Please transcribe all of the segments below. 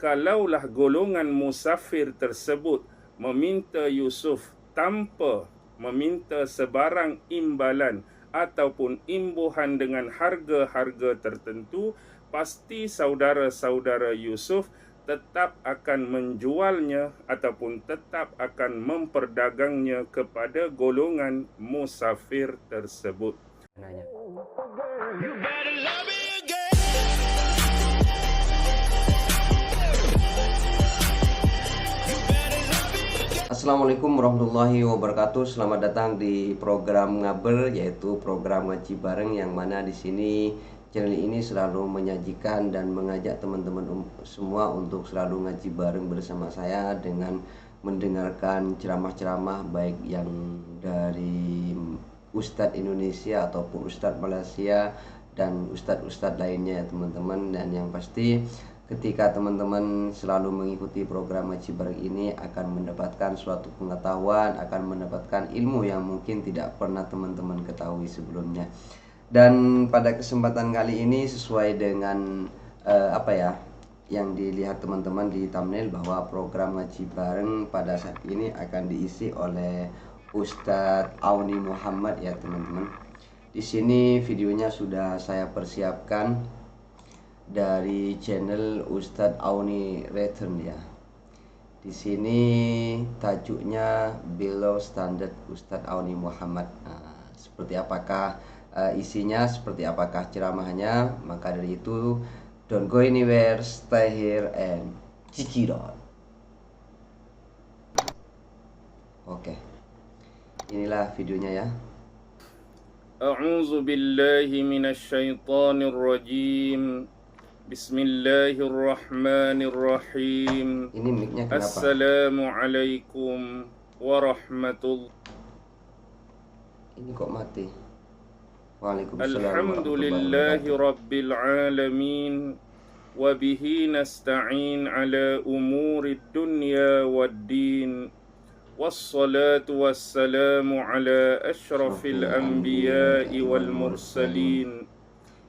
kalaulah golongan musafir tersebut meminta Yusuf tanpa meminta sebarang imbalan ataupun imbuhan dengan harga-harga tertentu, pasti saudara-saudara Yusuf tetap akan menjualnya ataupun tetap akan memperdagangnya kepada golongan musafir tersebut. Assalamualaikum warahmatullahi wabarakatuh. Selamat datang di program Ngabel, yaitu program ngaji bareng, yang mana di sini channel ini selalu menyajikan dan mengajak teman-teman semua untuk selalu ngaji bareng bersama saya dengan mendengarkan ceramah-ceramah baik yang dari Ustadz Indonesia ataupun Ustadz Malaysia dan Ustadz-Ustadz lainnya ya teman-teman. Dan yang pasti ketika teman-teman selalu mengikuti program ngaji bareng ini akan mendapatkan suatu pengetahuan, akan mendapatkan ilmu yang mungkin tidak pernah teman-teman ketahui sebelumnya. Dan pada kesempatan kali ini sesuai dengan yang dilihat teman-teman di thumbnail, bahwa program ngaji bareng pada saat ini akan diisi oleh Ustadz Auni Muhammad ya teman-teman. Di sini videonya sudah saya persiapkan dari channel Ustadz Auni Return ya. Di sini tajuknya Below Standard Ustadz Auni Muhammad. Nah, seperti apakah isinya, seperti apakah ceramahnya? Maka dari itu, don't go anywhere, stay here and check it out. Oke, inilah videonya ya. A'udzu billahi minasyaitonir rajim. Bismillahirrahmanirrahim. Ini mic-nya kenapa? Assalamualaikum warahmatullahi. Ini kok mati? Waalaikumsalam Alhamdulillahi rabbil alamin. Wa bihi nasta'in ala umuri dunya waddin. Wassalatu wassalamu ala asyrafil anbiya'i wal mursalin.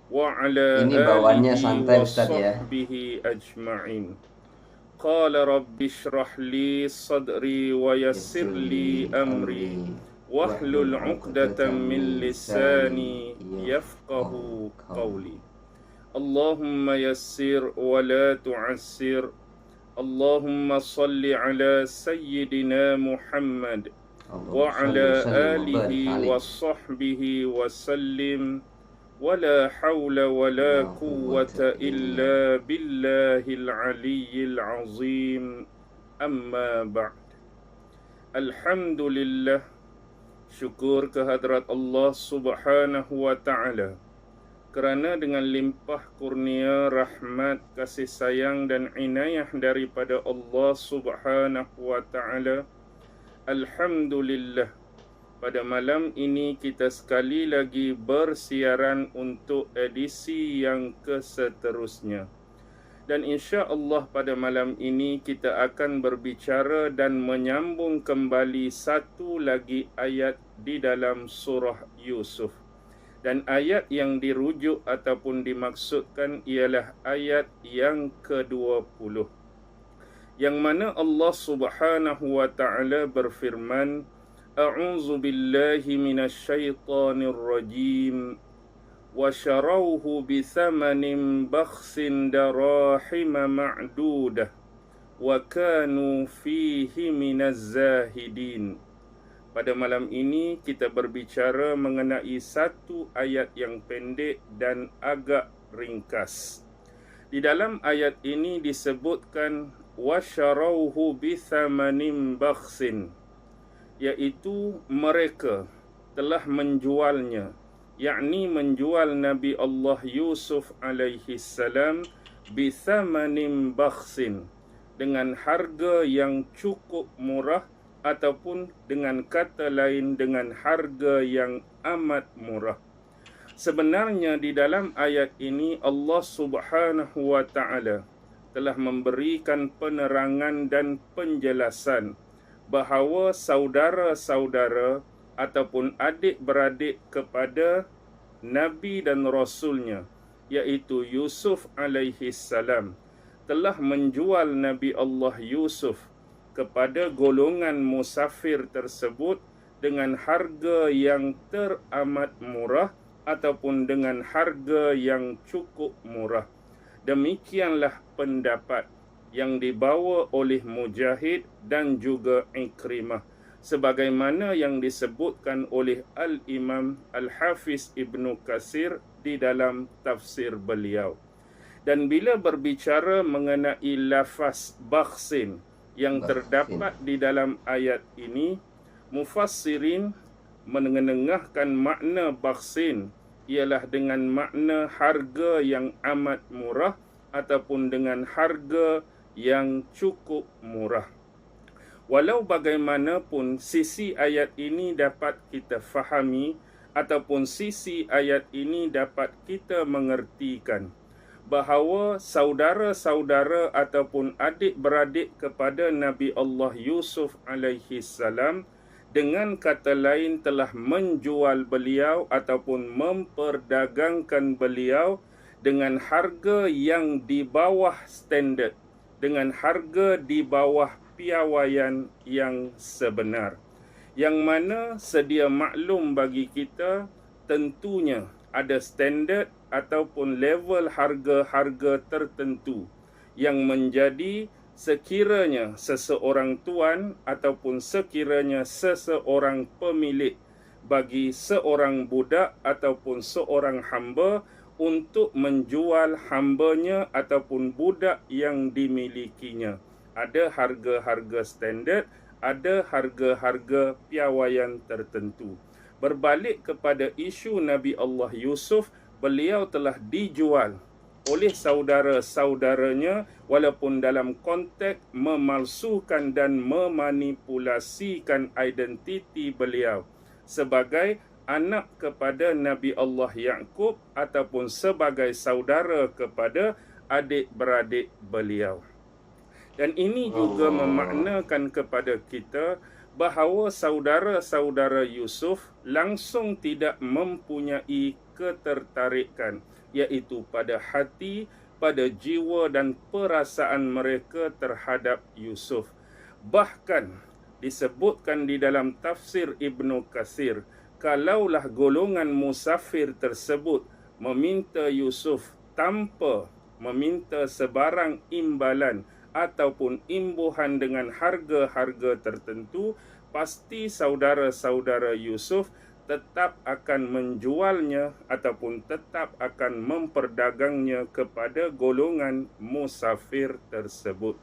Wa ala alihi wa sahbihi ajma'in. Qala rabbi shrah li sadri wa yassir li amri wahlul 'uqdatam min lisani yafqahu qawli. Allahumma yassir wa la tu'assir. Allahumma salli ala sayyidina Muhammad wa ala alihi wa sahbihi wa sallim. ولا حول ولا قوة إلا بالله العلي العظيم أما بعد. Alhamdulillah, syukur kehadrat Allah subhanahu wa ta'ala, kerana dengan limpah kurnia, rahmat, kasih sayang dan inayah daripada Allah subhanahu wa ta'ala, alhamdulillah, pada malam ini kita sekali lagi bersiaran untuk edisi yang keseterusnya. Dan insya-Allah pada malam ini kita akan berbicara dan menyambung kembali satu lagi ayat di dalam surah Yusuf. Dan ayat yang dirujuk ataupun dimaksudkan ialah ayat yang ke-20. Yang mana Allah Subhanahu wa taala berfirman, A'udzu billahi minasyaitonir rajim. Wa syarawhu bithamanin bakhsin darahima ma'dudah wa kanu fihi minaz zahidin. Pada malam ini kita berbicara mengenai satu ayat yang pendek dan agak ringkas. Di dalam ayat ini disebutkan wa syarawhu bithamanin bakhsin, iaitu mereka telah menjualnya, yakni menjual Nabi Allah Yusuf alaihi salam bithamanin bakhsin, dengan harga yang cukup murah, ataupun dengan kata lain dengan harga yang amat murah. Sebenarnya di dalam ayat ini Allah Subhanahu wa taala telah memberikan penerangan dan penjelasan bahawa saudara-saudara ataupun adik-beradik kepada Nabi dan Rasulnya, iaitu Yusuf alaihi salam, telah menjual Nabi Allah Yusuf kepada golongan musafir tersebut dengan harga yang teramat murah ataupun dengan harga yang cukup murah. Demikianlah pendapat yang dibawa oleh Mujahid dan juga Ikrimah, sebagaimana yang disebutkan oleh Al-Imam Al-Hafiz Ibnu Katsir di dalam tafsir beliau. Dan bila berbicara mengenai lafaz bakhsin yang terdapat di dalam ayat ini, mufassirin menengahkan makna bakhsin ialah dengan makna harga yang amat murah ataupun dengan harga yang cukup murah. Walau bagaimanapun sisi ayat ini dapat kita fahami ataupun sisi ayat ini dapat kita mengertikan bahawa saudara-saudara ataupun adik-beradik kepada Nabi Allah Yusuf alaihi salam dengan kata lain telah menjual beliau ataupun memperdagangkan beliau dengan harga yang di bawah standard, dengan harga di bawah piawaian yang sebenar. Yang mana sedia maklum bagi kita, tentunya ada standard ataupun level harga-harga tertentu yang menjadi sekiranya seseorang tuan ataupun sekiranya seseorang pemilik bagi seorang budak ataupun seorang hamba untuk menjual hambanya ataupun budak yang dimilikinya. Ada harga-harga standard, ada harga-harga piawaian tertentu. Berbalik kepada isu Nabi Allah Yusuf, beliau telah dijual oleh saudara-saudaranya walaupun dalam konteks memalsukan dan memanipulasikan identiti beliau sebagai anak kepada Nabi Allah Yaqub ataupun sebagai saudara kepada adik-beradik beliau. Dan ini juga memaknakan kepada kita bahawa saudara-saudara Yusuf langsung tidak mempunyai ketertarikan, iaitu pada hati, pada jiwa dan perasaan mereka terhadap Yusuf. Bahkan disebutkan di dalam tafsir Ibnu Katsir, kalaulah golongan musafir tersebut meminta Yusuf tanpa meminta sebarang imbalan ataupun imbuhan dengan harga-harga tertentu, pasti saudara-saudara Yusuf tetap akan menjualnya ataupun tetap akan memperdagangnya kepada golongan musafir tersebut.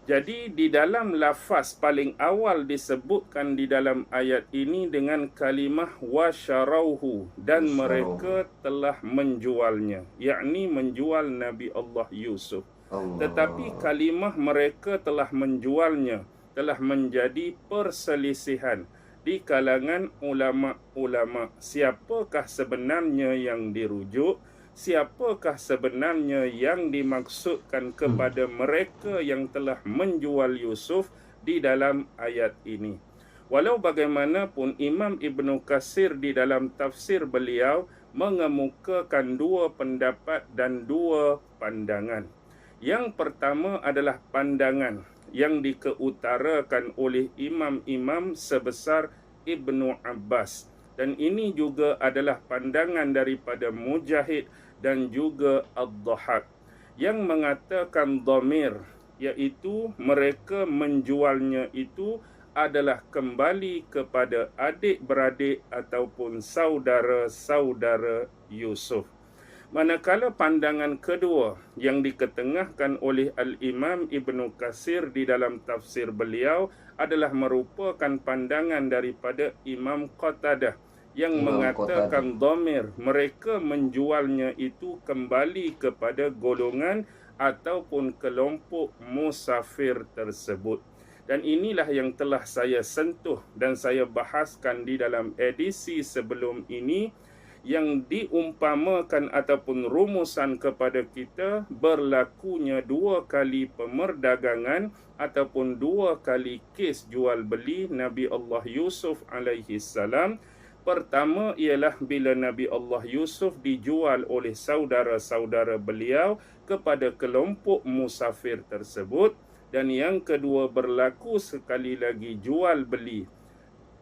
Jadi di dalam lafaz paling awal disebutkan di dalam ayat ini dengan kalimah wasyarauhu, dan mereka telah menjualnya, yakni menjual Nabi Allah Yusuf. Tetapi kalimah mereka telah menjualnya telah menjadi perselisihan di kalangan ulama-ulama. Siapakah sebenarnya yang dirujuk? Siapakah sebenarnya yang dimaksudkan kepada mereka yang telah menjual Yusuf di dalam ayat ini? Walau bagaimanapun, Imam Ibnu Katsir di dalam tafsir beliau mengemukakan dua pendapat dan dua pandangan. Yang pertama adalah pandangan yang dikeutarakan oleh imam-imam sebesar Ibnu Abbas. Dan ini juga adalah pandangan daripada Mujahid dan juga Ad-Dhahak yang mengatakan dhamir, iaitu mereka menjualnya itu adalah kembali kepada adik-beradik ataupun saudara-saudara Yusuf. Manakala pandangan kedua yang diketengahkan oleh Al-Imam Ibnu Katsir di dalam tafsir beliau adalah merupakan pandangan daripada Imam Qatadah yang mengatakan dhamir, mereka menjualnya itu kembali kepada golongan ataupun kelompok musafir tersebut. Dan inilah yang telah saya sentuh dan saya bahaskan di dalam edisi sebelum ini, yang diumpamakan ataupun rumusan kepada kita berlakunya dua kali pemerdagangan ataupun dua kali kes jual beli Nabi Allah Yusuf alaihi salam Pertama ialah bila Nabi Allah Yusuf dijual oleh saudara-saudara beliau kepada kelompok musafir tersebut, dan yang kedua berlaku sekali lagi jual beli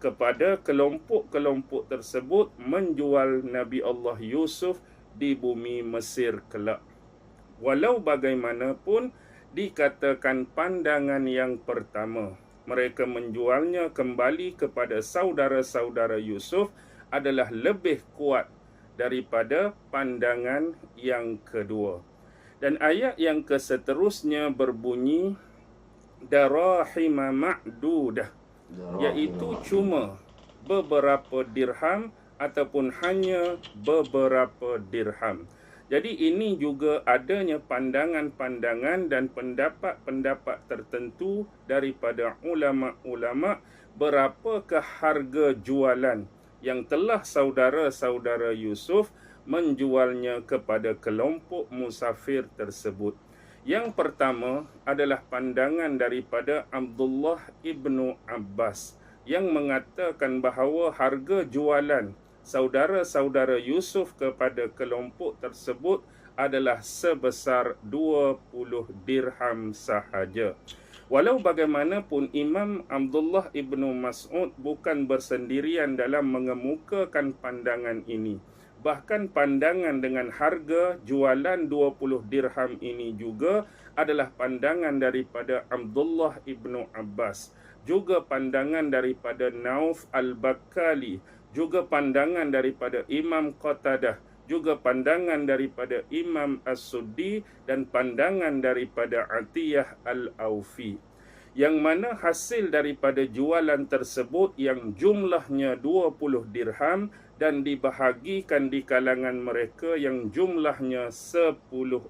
kepada kelompok-kelompok tersebut menjual Nabi Allah Yusuf di bumi Mesir kelak. Walau bagaimanapun dikatakan pandangan yang pertama, mereka menjualnya kembali kepada saudara-saudara Yusuf, adalah lebih kuat daripada pandangan yang kedua. Dan ayat yang keseterusnya berbunyi darahima ma'dudah, iaitu cuma beberapa dirham ataupun hanya beberapa dirham. Jadi ini juga adanya pandangan-pandangan dan pendapat-pendapat tertentu daripada ulama-ulama berapakah harga jualan yang telah saudara-saudara Yusuf menjualnya kepada kelompok musafir tersebut. Yang pertama adalah pandangan daripada Abdullah ibnu Abbas yang mengatakan bahawa harga jualan saudara-saudara Yusuf kepada kelompok tersebut adalah sebesar 20 dirham sahaja. Walau bagaimanapun, Imam Abdullah ibnu Mas'ud bukan bersendirian dalam mengemukakan pandangan ini. Bahkan pandangan dengan harga jualan 20 dirham ini juga adalah pandangan daripada Abdullah ibnu Abbas, juga pandangan daripada Nauf al-Bakkali, juga pandangan daripada Imam Qatadah, juga pandangan daripada Imam As-Suddi, dan pandangan daripada Atiyah al-Aufi. Yang mana hasil daripada jualan tersebut yang jumlahnya 20 dirham dan dibahagikan di kalangan mereka yang jumlahnya 10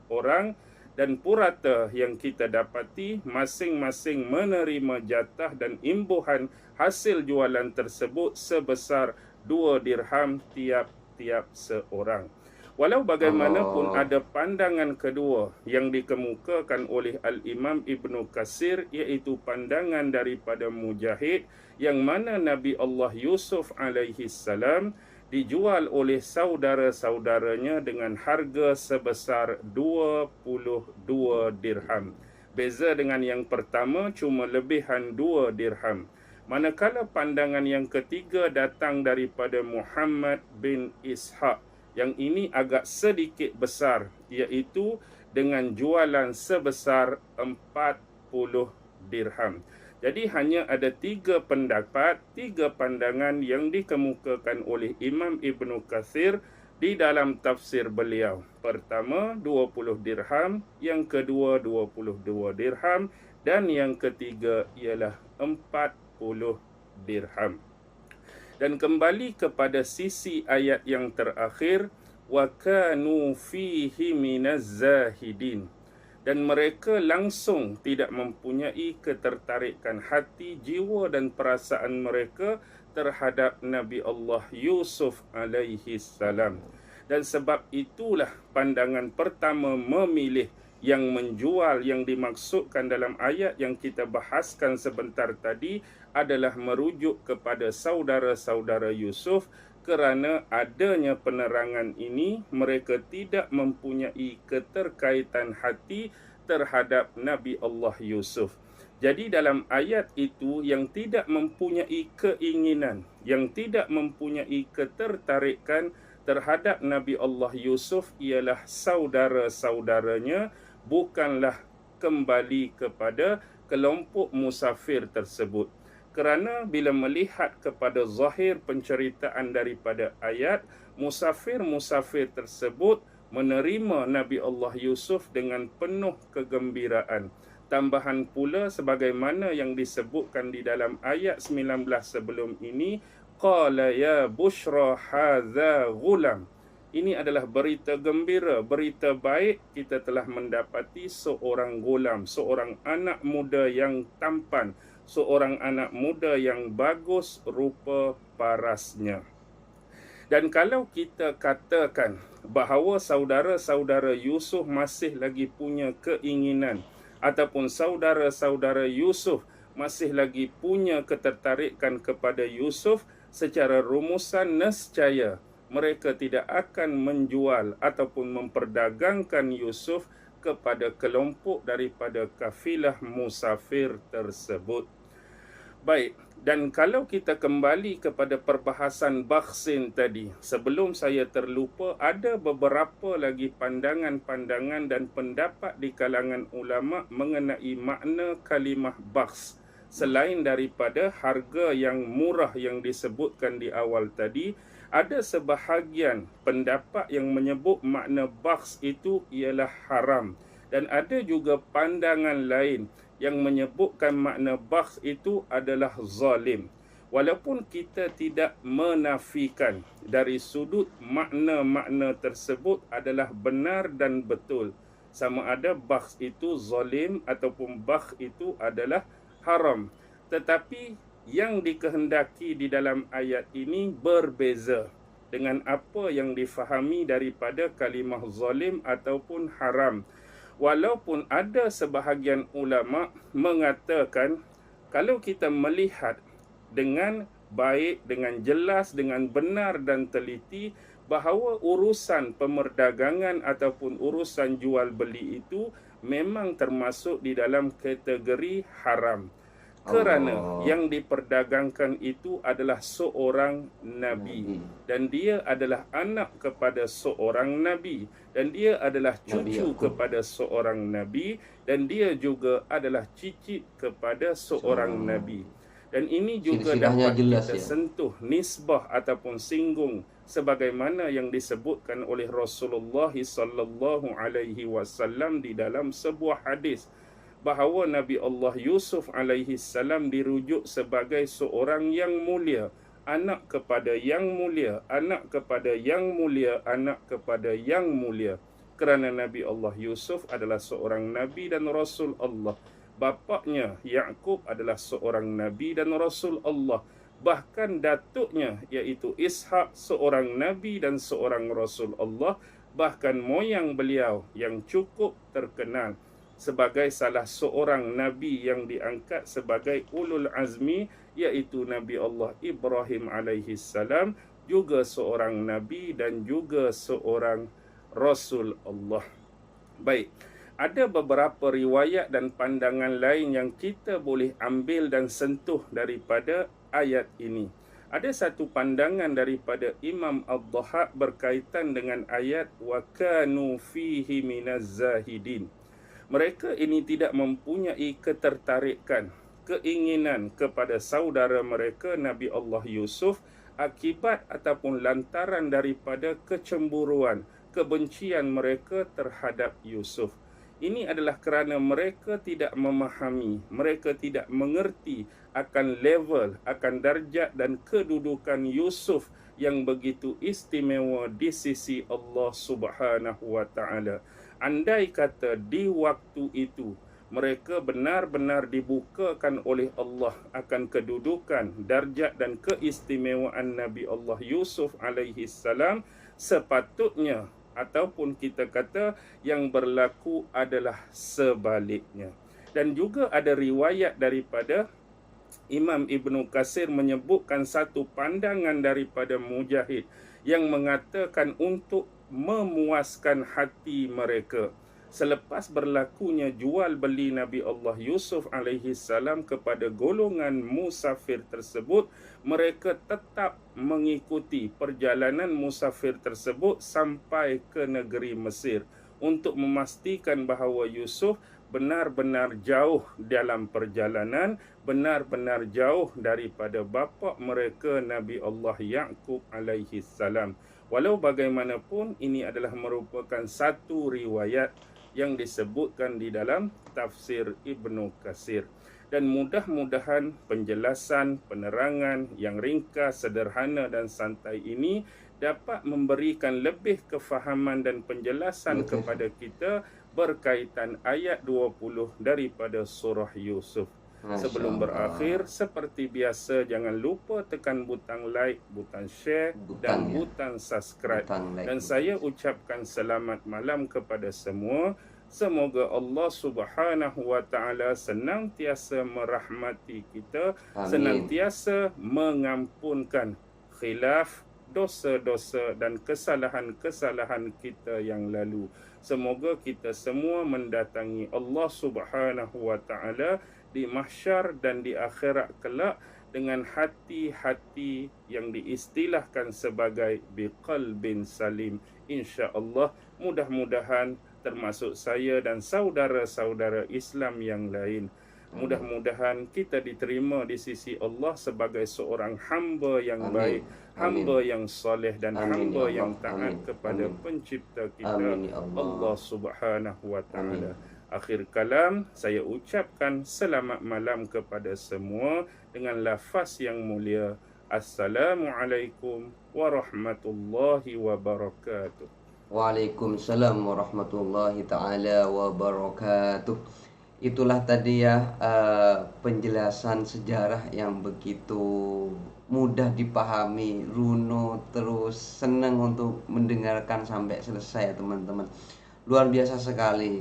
orang, dan purata yang kita dapati masing-masing menerima jatah dan imbuhan hasil jualan tersebut sebesar 2 dirham tiap-tiap seorang. Walau bagaimanapun ada pandangan kedua yang dikemukakan oleh Al-Imam Ibnu Katsir, iaitu pandangan daripada Mujahid, yang mana Nabi Allah Yusuf alaihi salam dijual oleh saudara-saudaranya dengan harga sebesar 22 dirham. Beza dengan yang pertama cuma lebihan 2 dirham. Manakala pandangan yang ketiga datang daripada Muhammad bin Ishaq, yang ini agak sedikit besar, iaitu dengan jualan sebesar 40 dirham. Jadi hanya ada 3 pendapat, 3 pandangan yang dikemukakan oleh Imam Ibnu Katsir di dalam tafsir beliau. Pertama 20 dirham, yang kedua 22 dirham, dan yang ketiga ialah 40 dirham. Dan kembali kepada sisi ayat yang terakhir, wa kanu fihi minaz zahidin, dan mereka langsung tidak mempunyai ketertarikan hati, jiwa dan perasaan mereka terhadap Nabi Allah Yusuf alaihi salam. Dan sebab itulah pandangan pertama memilih yang menjual yang dimaksudkan dalam ayat yang kita bahaskan sebentar tadi adalah merujuk kepada saudara-saudara Yusuf, kerana adanya penerangan ini mereka tidak mempunyai keterkaitan hati terhadap Nabi Allah Yusuf. Jadi dalam ayat itu, yang tidak mempunyai keinginan, yang tidak mempunyai ketertarikan terhadap Nabi Allah Yusuf ialah saudara-saudaranya, bukanlah kembali kepada kelompok musafir tersebut. Kerana bila melihat kepada zahir penceritaan daripada ayat, musafir-musafir tersebut menerima Nabi Allah Yusuf dengan penuh kegembiraan. Tambahan pula sebagaimana yang disebutkan di dalam ayat 19 sebelum ini, qala ya bushra hadza ghulam. Ini adalah berita gembira, berita baik, kita telah mendapati seorang gulam, seorang anak muda yang tampan, seorang anak muda yang bagus rupa parasnya. Dan kalau kita katakan bahawa saudara-saudara Yusuf masih lagi punya keinginan, ataupun saudara-saudara Yusuf masih lagi punya ketertarikan kepada Yusuf, secara rumusan nescaya mereka tidak akan menjual ataupun memperdagangkan Yusuf kepada kelompok daripada kafilah musafir tersebut. Baik, dan kalau kita kembali kepada perbahasan Bakhsin tadi, sebelum saya terlupa, ada beberapa lagi pandangan-pandangan dan pendapat di kalangan ulama mengenai makna kalimah bakhs. Selain daripada harga yang murah yang disebutkan di awal tadi, ada sebahagian pendapat yang menyebut makna bakhs itu ialah haram. Dan ada juga pandangan lain yang menyebutkan makna bakhs itu adalah zalim. Walaupun kita tidak menafikan dari sudut makna-makna tersebut adalah benar dan betul, sama ada bakhs itu zalim ataupun bakhs itu adalah haram. Tetapi yang dikehendaki di dalam ayat ini berbeza dengan apa yang difahami daripada kalimah zalim ataupun haram. Walaupun ada sebahagian ulama mengatakan kalau kita melihat dengan baik, dengan jelas, dengan benar dan teliti bahawa urusan pemerdagangan ataupun urusan jual beli itu memang termasuk di dalam kategori haram. Kerana yang diperdagangkan itu adalah seorang Nabi. Dan dia adalah anak kepada seorang Nabi. Dan dia adalah cucu kepada seorang Nabi. Dan dia juga adalah cicit kepada seorang Nabi. Dan ini juga dapat kita sentuh nisbah ataupun singgung sebagaimana yang disebutkan oleh Rasulullah sallallahu alaihi wasallam di dalam sebuah hadis, bahawa Nabi Allah Yusuf alaihi salam dirujuk sebagai seorang yang mulia, anak kepada yang mulia, anak kepada yang mulia, anak kepada yang mulia. Kerana Nabi Allah Yusuf adalah seorang Nabi dan Rasul Allah. Bapaknya Yaqub adalah seorang Nabi dan Rasul Allah. Bahkan datuknya iaitu Ishak seorang Nabi dan seorang Rasul Allah. Bahkan moyang beliau yang cukup terkenal sebagai salah seorang Nabi yang diangkat sebagai ulul azmi, iaitu Nabi Allah Ibrahim alaihi salam, juga seorang Nabi dan juga seorang Rasul Allah. Baik, ada beberapa riwayat dan pandangan lain yang kita boleh ambil dan sentuh daripada ayat ini. Ada satu pandangan daripada Imam Ad-Dhahhak berkaitan dengan ayat wa kanu fihi minaz zahidin. Mereka ini tidak mempunyai ketertarikan, keinginan kepada saudara mereka Nabi Allah Yusuf akibat ataupun lantaran daripada kecemburuan, kebencian mereka terhadap Yusuf. Ini adalah kerana mereka tidak memahami, mereka tidak mengerti akan level, akan darjat dan kedudukan Yusuf yang begitu istimewa di sisi Allah Subhanahu wa taala. Andai kata di waktu itu mereka benar-benar dibukakan oleh Allah akan kedudukan, darjat dan keistimewaan Nabi Allah Yusuf alaihi salam, sepatutnya ataupun kita kata yang berlaku adalah sebaliknya. Dan juga ada riwayat daripada Imam Ibnu Katsir menyebutkan satu pandangan daripada Mujahid yang mengatakan untuk memuaskan hati mereka selepas berlakunya jual beli Nabi Allah Yusuf alaihi salam kepada golongan musafir tersebut, mereka tetap mengikuti perjalanan musafir tersebut sampai ke negeri Mesir untuk memastikan bahawa Yusuf benar-benar jauh dalam perjalanan, benar-benar jauh daripada bapa mereka Nabi Allah Yaqub alaihi salam. Walau bagaimanapun ini adalah merupakan satu riwayat yang disebutkan di dalam tafsir Ibnu Katsir. Dan mudah-mudahan penjelasan, penerangan yang ringkas, sederhana dan santai ini dapat memberikan lebih kefahaman dan penjelasan kepada kita berkaitan ayat 20 daripada surah Yusuf. Sebelum berakhir, seperti biasa, jangan lupa tekan butang like, butang share dan butang subscribe. Dan saya ucapkan selamat malam kepada semua. Semoga Allah Subhanahu wa taala senantiasa merahmati kita, Amin. senantiasa mengampunkan khilaf, dosa-dosa dan kesalahan-kesalahan kita yang lalu. Semoga kita semua mendatangi Allah Subhanahu wa taala di mahsyar dan di akhirat kelak dengan hati-hati yang diistilahkan sebagai biqalbin salim. Insya-Allah, mudah-mudahan termasuk saya dan saudara-saudara Islam yang lain. Mudah-mudahan kita diterima di sisi Allah sebagai seorang hamba yang Amin. baik, hamba Amin. yang soleh dan Amin, hamba ya Allah. yang taat Amin. kepada Amin. pencipta kita, Amin, ya Allah. Allah Subhanahu wa taala. Amin. Akhir kalam, saya ucapkan selamat malam kepada semua dengan lafaz yang mulia. Assalamualaikum warahmatullahi wabarakatuh. Waalaikumsalam warahmatullahi ta'ala wabarakatuh. Itulah tadi ya penjelasan sejarah yang begitu mudah dipahami. Runo terus senang untuk mendengarkan sampai selesai ya teman-teman. Luar biasa sekali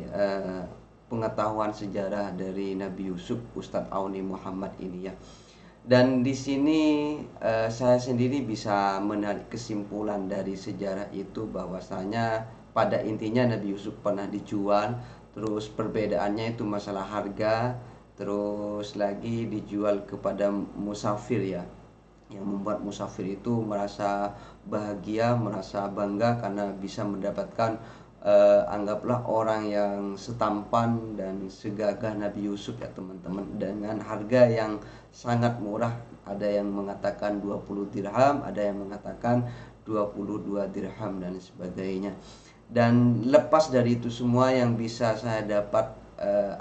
pengetahuan sejarah dari Nabi Yusuf Ustadz Auni Muhammad ini ya. Dan di sini saya sendiri bisa menarik kesimpulan dari sejarah itu bahwasanya pada intinya Nabi Yusuf pernah dijual, terus perbedaannya itu masalah harga, terus lagi dijual kepada musafir ya, yang membuat musafir itu merasa bahagia, merasa bangga karena bisa mendapatkan anggaplah orang yang setampan dan segagah Nabi Yusuf ya teman-teman, dengan harga yang sangat murah. Ada yang mengatakan 20 dirham, ada yang mengatakan 22 dirham dan sebagainya. Dan lepas dari itu semua yang bisa saya dapat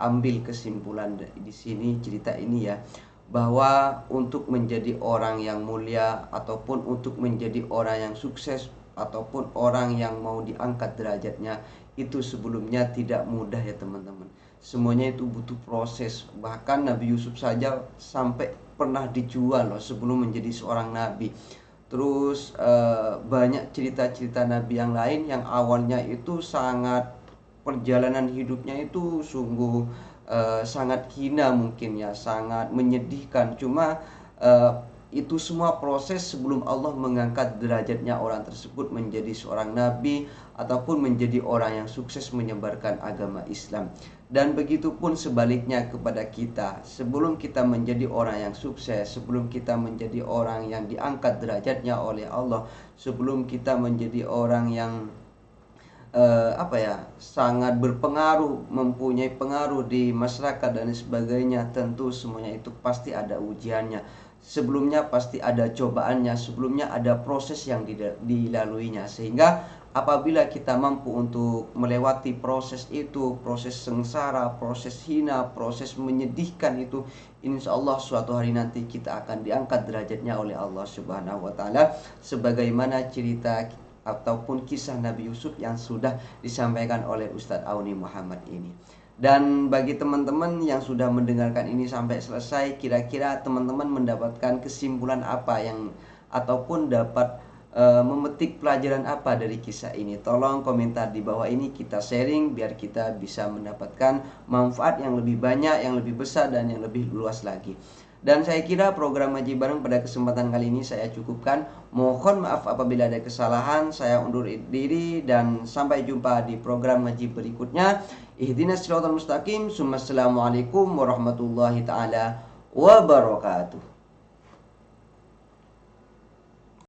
ambil kesimpulan di sini cerita ini ya, bahwa untuk menjadi orang yang mulia ataupun untuk menjadi orang yang sukses ataupun orang yang mau diangkat derajatnya itu sebelumnya tidak mudah ya teman-teman. Semuanya itu butuh proses. Bahkan Nabi Yusuf saja sampai pernah dijual loh sebelum menjadi seorang nabi. Terus banyak cerita-cerita nabi yang lain yang awalnya itu sangat, perjalanan hidupnya itu sungguh sangat hina mungkin ya, sangat menyedihkan. Cuma itu semua proses sebelum Allah mengangkat derajatnya orang tersebut menjadi seorang nabi ataupun menjadi orang yang sukses menyebarkan agama Islam. Dan begitu pun sebaliknya kepada kita. Sebelum kita menjadi orang yang sukses, sebelum kita menjadi orang yang diangkat derajatnya oleh Allah, sebelum kita menjadi orang yang sangat berpengaruh, mempunyai pengaruh di masyarakat dan sebagainya, tentu semuanya itu pasti ada ujiannya. Sebelumnya pasti ada cobaannya, sebelumnya ada proses yang dilaluinya. Sehingga apabila kita mampu untuk melewati proses itu, proses sengsara, proses hina, proses menyedihkan itu, insya Allah suatu hari nanti kita akan diangkat derajatnya oleh Allah Subhanahu wa taala, sebagaimana cerita ataupun kisah Nabi Yusuf yang sudah disampaikan oleh Ustadz Auni Muhammad ini. Dan bagi teman-teman yang sudah mendengarkan ini sampai selesai, kira-kira teman-teman mendapatkan kesimpulan apa yang ataupun dapat memetik pelajaran apa dari kisah ini? Tolong komentar di bawah ini, kita sharing biar kita bisa mendapatkan manfaat yang lebih banyak, yang lebih besar dan yang lebih luas lagi. Dan saya kira program Ngaji Bareng pada kesempatan kali ini saya cukupkan. Mohon maaf apabila ada kesalahan. Saya undur diri dan sampai jumpa di program Ngaji berikutnya. Ihdinas siratal mustaqim. Assalamualaikum warahmatullahi taala wabarakatuh.